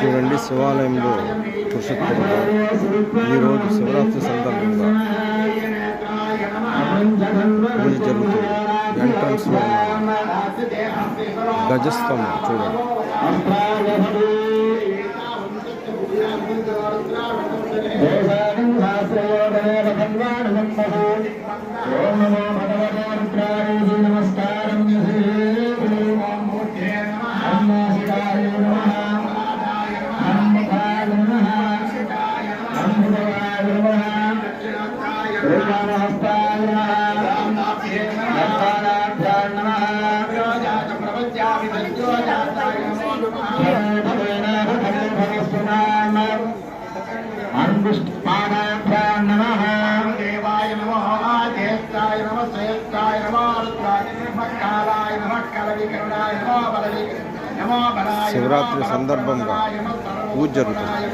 చూడండి, శివాలయంలో పురుషోత్తముడు ఈరోజు శివరాత్రి సందర్భంగా పూజ జరుగుతుంది. ఎంట్రన్స్లో ఉన్న గజస్తంభం చూడండి. శివరాత్రి సందర్భంగా పూజ జరుగుతుంది.